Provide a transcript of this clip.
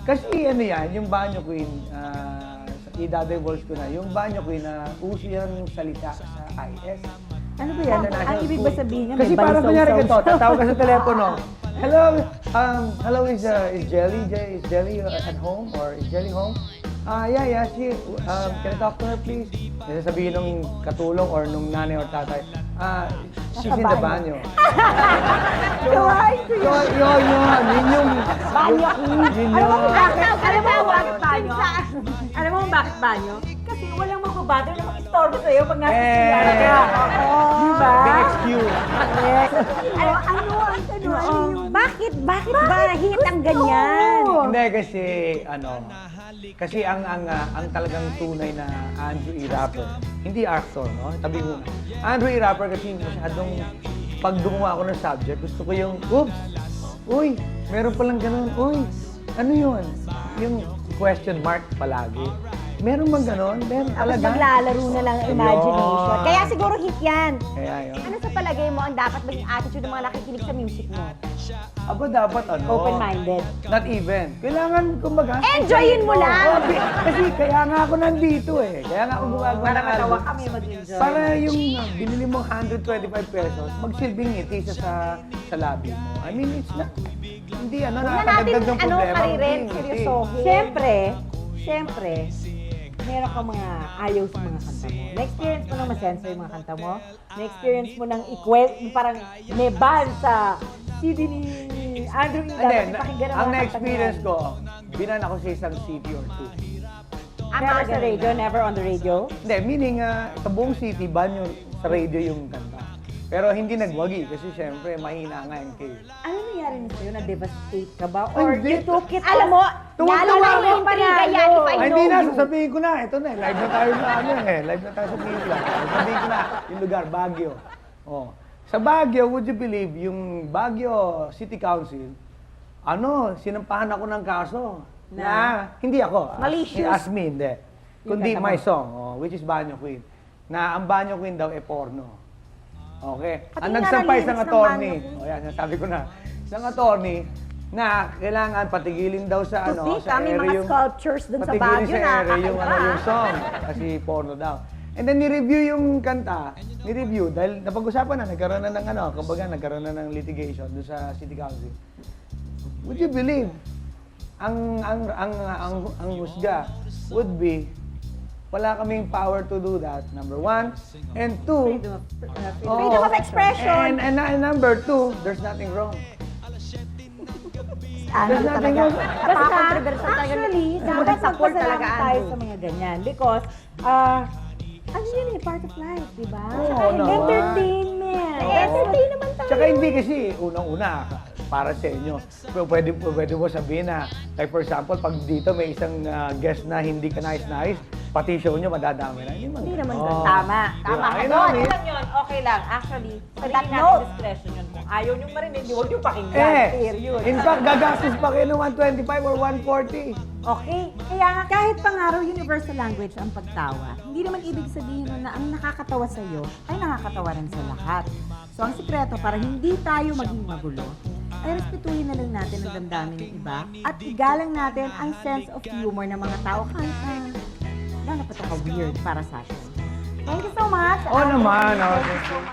Kasi ano yan, yung Banyo Queen, i-divulge ko na, yung Banyo Queen na uso yung salita sa IS. Ano ba yan? Ang ibig ba sabihin niya? Kasi parang kunyari ganito, tatawag ka sa telepono. Hello, hello, is Jelly at home or is Jelly home? Yeah, can I talk to her please? Sasabihin nung katulong or nung nanay or tatay, she's in the banyo. Yun yung... Banyo. Yun Alam mo yun. bakit banyo? Alam mo bakit banyo? Kasi walang magbabother na mag-istorbo sa'yo pag nasa siyara ka. Diba? Big excuse. Bakit ba hit ang ganyan? Hindi kasi ang talagang tunay na Andrew E. Rapper, hindi actor, no? Tabi mo na. Andrew E. Rapper kasi masyadong pag gumawa ako ng subject, gusto ko yung, oops, uy, meron palang ganun, uy, ano yun? Yung question mark palagi. Meron bang ganun? Meron Tapos talaga. maglalaro na lang ang imagination. Ayun. Kaya siguro hit yan. Kaya yun. Ano sa palagay mo ang dapat maging attitude ng mga nakikinig sa music mo? Aba dapat Open-minded. Not even. Kailangan, kumbaga. Enjoyin mo lang! Kasi kaya nga ako nandito eh. Kaya nga ako gumagawa ng Nakatawa album. kami mag-enjoy. Para yung binili mong 125 pesos, magsilbing ngiti sa labi mo. I mean, it's not, hindi Huwag na natin, nakakadagdag ng problema. karirin, Ngiti. seryosohin. Siyempre, meron kang mga ayaw sa mga kanta mo. Na-experience mo nang masensor yung mga kanta mo. Na-experience mo nang parang may ban sa CD ni Andrew E. Dapat ipakinggan ang Ang mga na-experience kanta ko, binan ako sa isang city or two. Never sa radio, never on the radio. Hindi, meaning sa buong city, banyo sa radio yung kanta. Pero hindi nagwagi kasi syempre mahina nga yung case. Ano nangyari na sa'yo? Na-devastate ka ba? Or Hindi. you took it? Alam mo, Tuwa-tuwa naalala ako. mo yung intriga yan, if I Ay, know hindi na, you. sasabihin ko na. Ito na, live na tayo sa live na tayo sa Pila. Sasabihin ko na, yung lugar, Baguio. Oh. Sa Baguio, would you believe, yung Baguio City Council, sinampahan ako ng kaso. Na hindi ako. Malicious. As me, hindi. Kundi kanta mo. my song, which is Banyo Queen. Na ang Banyo Queen daw porno. Okay. Pati Ang nga nagsampay na isang lyrics ng attorney. Banyo Queen. O yan, sabi ko na. Isang attorney na kailangan patigilin daw sa Puti, sa kami area mga yung sculptures dun sa patigilin Baguio sa na area yung kakaiba. yung song kasi porno daw. And then ni-review yung kanta, ni-review dahil napag-usapan na nagkaroon na ng kumbaga nagkaroon na ng litigation doon sa City Council. Would you believe ang husga would be wala kaming power to do that, number one. And two, Freedom of expression. And number two, there's nothing wrong. Ano nothing talaga? wrong. Napaka-controversial talaga. Actually, dapat Support magpasalamat talaga, tayo Andrew. sa mga ganyan. Because, ano yun part of life, di ba? Oo naman. Entertainment. Entertain naman tayo. Tsaka hindi kasi, unang-una, para sa inyo, pwede mo sabihin na, like for example, pag dito may isang guest na hindi ka nice-nice, pati show nyo madadami na. Hindi naman Oo. Tama. Diba? Tama ka Ayun doon. namin. Alam yun, okay lang. Actually, sarili that natin note. discretion yun. Kung ayaw nyo marinig, huwag nyo pakinggan. Period. In fact, gagastos pa kayo ng 125 or 140. Okay? Kaya nga, kahit pangaraw universal language ang pagtawa, hindi naman ibig sabihin nun na ang nakakatawa sa'yo ay nakakatawa rin sa lahat. So, ang sikreto para hindi tayo maging magulo, ay respetuhin na lang natin ang damdamin ng iba at igalang natin ang sense of humor ng mga tao kahit na napataka weird para sa atin. Thank you so much. Oo naman.